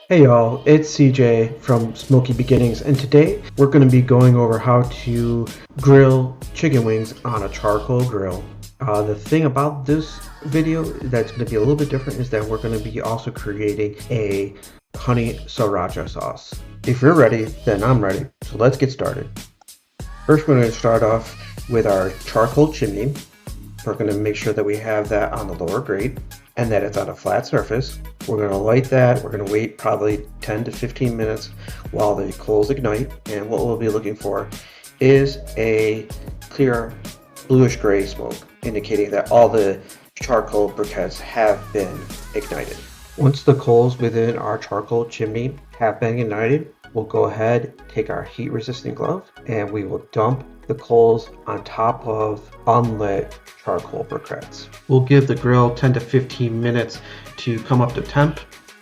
Hey y'all, it's CJ from Smoky Beginnings, and today we're going to be going over how to grill chicken wings on a charcoal grill. The thing about this video that's going to be a little bit different is that we're going to be also creating a honey sriracha sauce. If you're ready, then I'm ready. So let's get started. First, we're going to start off with our charcoal chimney. We're going to make sure that we have that on the lower grate and that it's on a flat surface. We're going to light that. We're going to wait probably 10 to 15 minutes while the coals ignite. And what we'll be looking for is a clear bluish gray smoke, indicating that all the charcoal briquettes have been ignited. Once the coals within our charcoal chimney have been ignited, we'll go ahead, take our heat resistant glove, and we will dump the coals on top of unlit charcoal briquettes. We'll give the grill 10 to 15 minutes to come up to temp.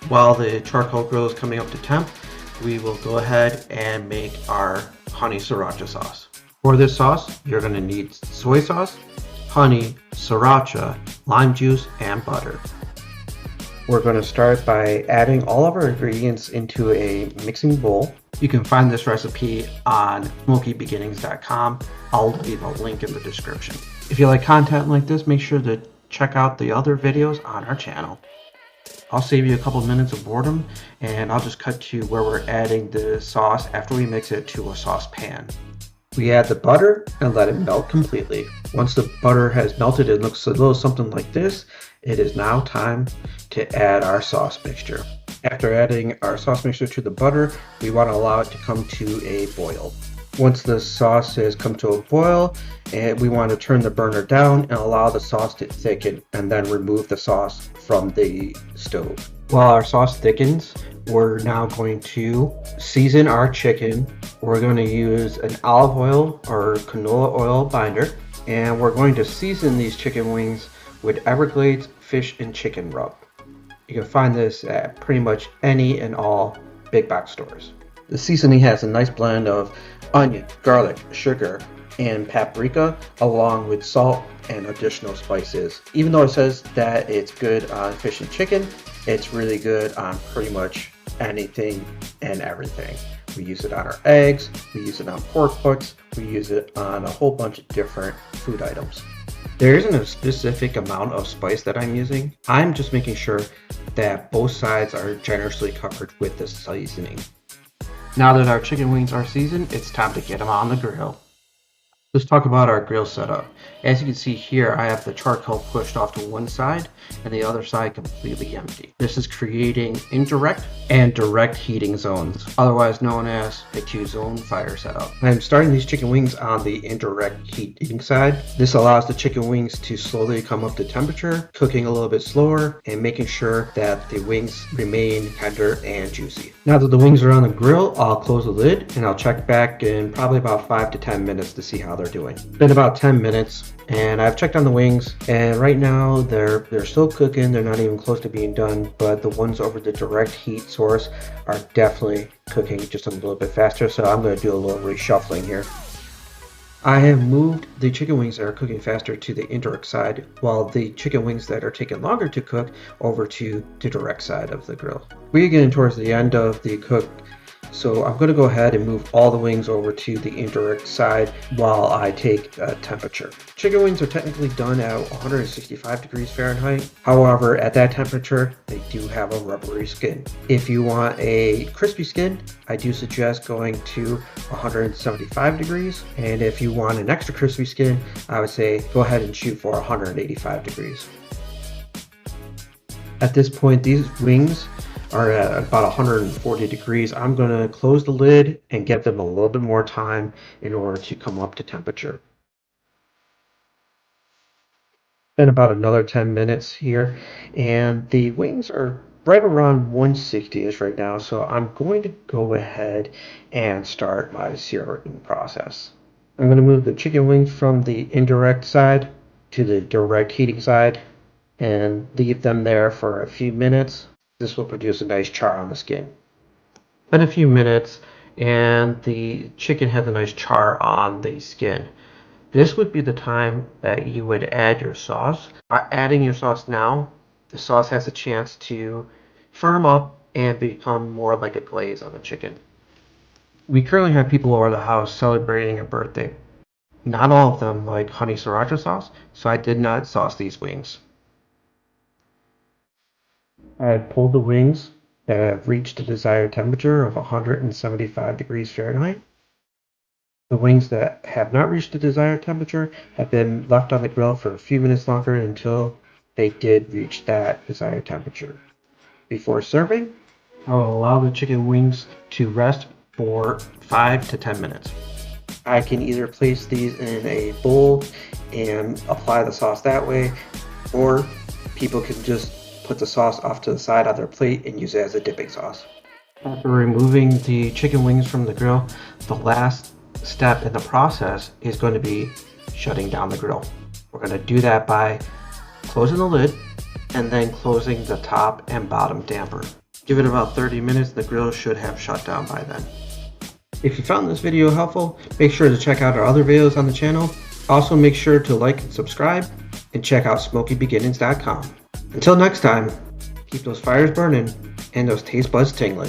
While the charcoal grill is coming up to temp, we will go ahead and make our honey sriracha sauce. For this sauce, you're going to need soy sauce, honey, sriracha, lime juice, and butter. We're going to start by adding all of our ingredients into a mixing bowl. You can find this recipe on smokybeginnings.com. I'll leave a link in the description. If you like content like this, make sure to check out the other videos on our channel. I'll save you a couple minutes of boredom, and I'll just cut to where we're adding the sauce after we mix it to a saucepan. We add the butter and let it melt completely. Once the butter has melted, it looks a little something like this. It is now time to add our sauce mixture. After adding our sauce mixture to the butter, we want to allow it to come to a boil. Once the sauce has come to a boil, we want to turn the burner down and allow the sauce to thicken, and then remove the sauce from the stove. While our sauce thickens, we're now going to season our chicken. We're going to use an olive oil or canola oil binder, and we're going to season these chicken wings with Everglades fish and chicken rub. You can find this at pretty much any and all big box stores. The seasoning has a nice blend of onion, garlic, sugar, and paprika, along with salt and additional spices. Even though it says that it's good on fish and chicken, it's really good on pretty much anything and everything. We use it on our eggs, we use it on pork butts, we use it on a whole bunch of different food items. There isn't a specific amount of spice that I'm using. I'm just making sure that both sides are generously covered with the seasoning. Now that our chicken wings are seasoned, it's time to get them on the grill. Let's talk about our grill setup. As you can see here, I have the charcoal pushed off to one side and the other side completely empty. This is creating indirect and direct heating zones, otherwise known as a two-zone fire setup. I'm starting these chicken wings on the indirect heating side. This allows the chicken wings to slowly come up to temperature, cooking a little bit slower and making sure that the wings remain tender and juicy. Now that the wings are on the grill, I'll close the lid and I'll check back in probably about 5 to 10 minutes to see how they're doing. It's been about 10 minutes and I've checked on the wings, and right now they're still cooking. They're not even close to being done, but the ones over the direct heat source are definitely cooking just a little bit faster, so I'm going to do a little reshuffling here. I have moved the chicken wings that are cooking faster to the indirect side, while the chicken wings that are taking longer to cook over to the direct side of the grill. We're getting towards the end of the cook, so I'm going to go ahead and move all the wings over to the indirect side while I take temperature. Chicken wings are technically done at 165 degrees Fahrenheit. However, at that temperature, they do have a rubbery skin. If you want a crispy skin, I do suggest going to 175 degrees. And if you want an extra crispy skin, I would say go ahead and shoot for 185 degrees. At this point, these wings are at about 140 degrees. I'm going to close the lid and give them a little bit more time in order to come up to temperature. Been about another 10 minutes here, and the wings are right around 160-ish right now, so I'm going to go ahead and start my searing process. I'm going to move the chicken wings from the indirect side to the direct heating side and leave them there for a few minutes. This will produce a nice char on the skin. Been a few minutes and the chicken has a nice char on the skin. This would be the time that you would add your sauce. By adding your sauce now, the sauce has a chance to firm up and become more like a glaze on the chicken. We currently have people over the house celebrating a birthday. Not all of them like honey sriracha sauce, so I did not sauce these wings. I had pulled the wings that have reached the desired temperature of 175 degrees Fahrenheit. The wings that have not reached the desired temperature have been left on the grill for a few minutes longer until they did reach that desired temperature. Before serving, I will allow the chicken wings to rest for 5 to 10 minutes. I can either place these in a bowl and apply the sauce that way, or people can just put the sauce off to the side on their plate and use it as a dipping sauce. After removing the chicken wings from the grill, the last step in the process is going to be shutting down the grill. We're going to do that by closing the lid and then closing the top and bottom damper. Give it about 30 minutes, the grill should have shut down by then. If you found this video helpful, make sure to check out our other videos on the channel. Also make sure to like and subscribe, and check out SmokyBeginnings.com. Until next time, keep those fires burning and those taste buds tingling.